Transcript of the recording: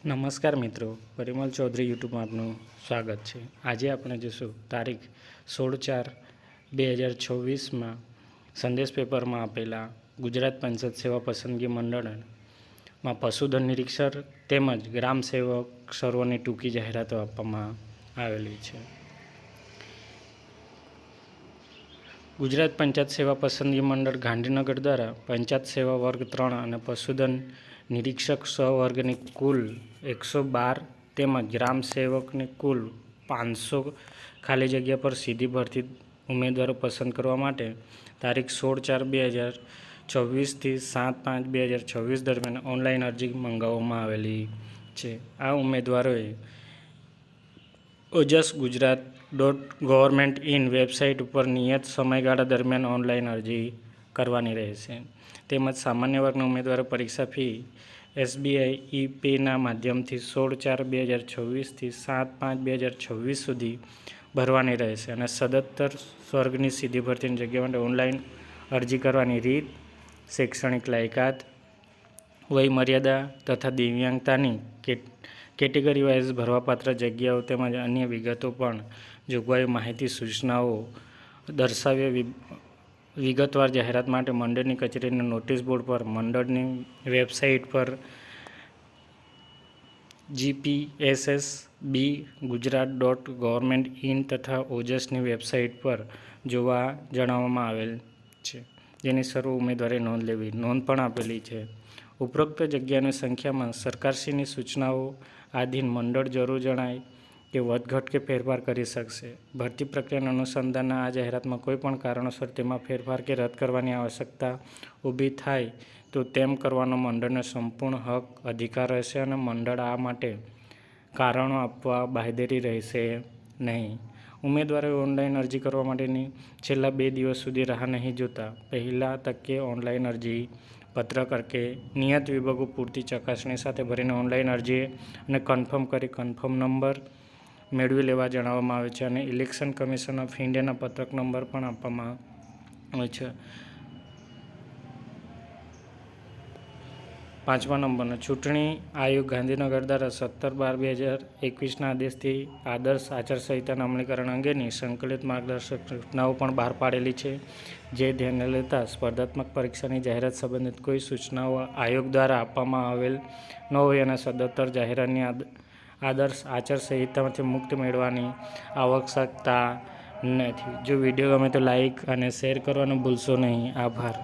નમસ્કાર મિત્રો, પરિમલ ચૌધરી યુટ્યુબમાં આપનું સ્વાગત છે। આજે આપણે જોઈશું તારીખ 16/4/2024માં સંદેશ પેપરમાં આપેલા ગુજરાત પંચાયત સેવા પસંદગી મંડળમાં પશુધન નિરીક્ષક તેમજ ગ્રામ સેવક સર્વોની ટૂંકી જાહેરાતો આપવામાં આવેલી છે। ગુજરાત પંચાયત સેવા પસંદગી મંડળ ગાંધીનગર દ્વારા પંચાયત સેવા વર્ગ 3 અને પશુધન નિરીક્ષક વર્ગની કુલ 112 તેમજ ગ્રામ સેવકની કુલ 500 ખાલી જગ્યા પર સીધી ભરતી ઉમેદવારો પસંદ કરવા માટે તારીખ 16/4/2024થી 7/5/2024 દરમિયાન ઓનલાઈન અરજી મંગાવવામાં આવેલી છે। આ ઉમેદવારોએ ojasgujarat.government.in વેબસાઇટ ઉપર નિયત સમયગાળા દરમિયાન ઓનલાઈન અરજી કરવાની રહેશે। તેમજ સામાન્ય વર્ગના ઉમેદવારો પરીક્ષા ફી SBI e-પેના માધ્યમથી 16/4/2024થી 7/5/2024 સુધી ભરવાની રહેશે અને સદંતર વર્ગની સીધી ભરતીની જગ્યા માટે ઓનલાઈન અરજી કરવાની રીત, શૈક્ષણિક લાયકાત, વય મર્યાદા તથા દિવ્યાંગતાની કેટેગરી વાઇઝ ભરવાપાત્ર જગ્યાઓ તેમજ અન્ય વિગતો પણ જોગવાઈઓ માહિતી સૂચનાઓ દર્શાવી વિગતવાર જાહેરાત માટે મંડળની કચેરીના નોટિસ બોર્ડ પર, મંડળની વેબસાઇટ પર, gpssbgujarat.government.in તથા ઓજસની વેબસાઇટ પર જોવા જણાવવામાં આવેલ છે, જેની સર્વ ઉમેદવારે નોંધ લેવી। નોંધ પણ આપેલી છે। ઉપરોક્ત જગ્યાની સંખ્યામાં સરકારશ્રીની સૂચનાઓ આધીન મંડળ જરૂર જણાય કે વધઘટ કે ફેરફાર કરી શકશે। ભરતી પ્રક્રિયાના અનુસંધાનના આ જાહેરાતમાં કોઈ પણ કારણોસર તેમાં ફેરફાર કે રદ કરવાની આવશ્યકતા ઊભી થાય તો તેમ કરવાનો મંડળને સંપૂર્ણ હક અધિકાર રહેશે અને મંડળ આ માટે કારણો આપવા બાંહેધરી રહેશે નહીં। ઉમેદવારોએ ઓનલાઈન અરજી કરવા માટેની છેલ્લા 2 દિવસ સુધી રાહ નહીં જોતા પહેલા તકે ઓનલાઈન અરજી પત્રક કે નિયત વિભાગો પૂરતી ચકાસણી સાથે ભરીને ઓનલાઈન અરજી અને કન્ફર્મ કરી કન્ફર્મ નંબર મેળવી લેવા જણાવવામાં આવે છે અને ઇલેક્શન કમિશન ઓફ ઇન્ડિયાના પત્રક નંબર પણ આપવામાં આવે છે। 5મા નંબરનો ચૂંટણી આયોગ ગાંધીનગર દ્વારા 17/12/2021ના આદેશથી આદર્શ આચારસંહિતાના અમલીકરણ અંગેની સંકલિત માર્ગદર્શક સૂચનાઓ પણ બહાર પાડેલી છે, જે ધ્યાને લેતા સ્પર્ધાત્મક પરીક્ષાની જાહેરાત સંબંધિત કોઈ સૂચનાઓ આયોગ દ્વારા આપવામાં આવેલ ન હોય અને સદંતર જાહેરાતની આદર્શ આચારસંહિતામાંથી મુક્તિ મેળવવાની આવશ્યકતા નથી। જો વિડીયો ગમે તો લાઇક અને શેર કરવાનું ભૂલશો નહીં। આભાર।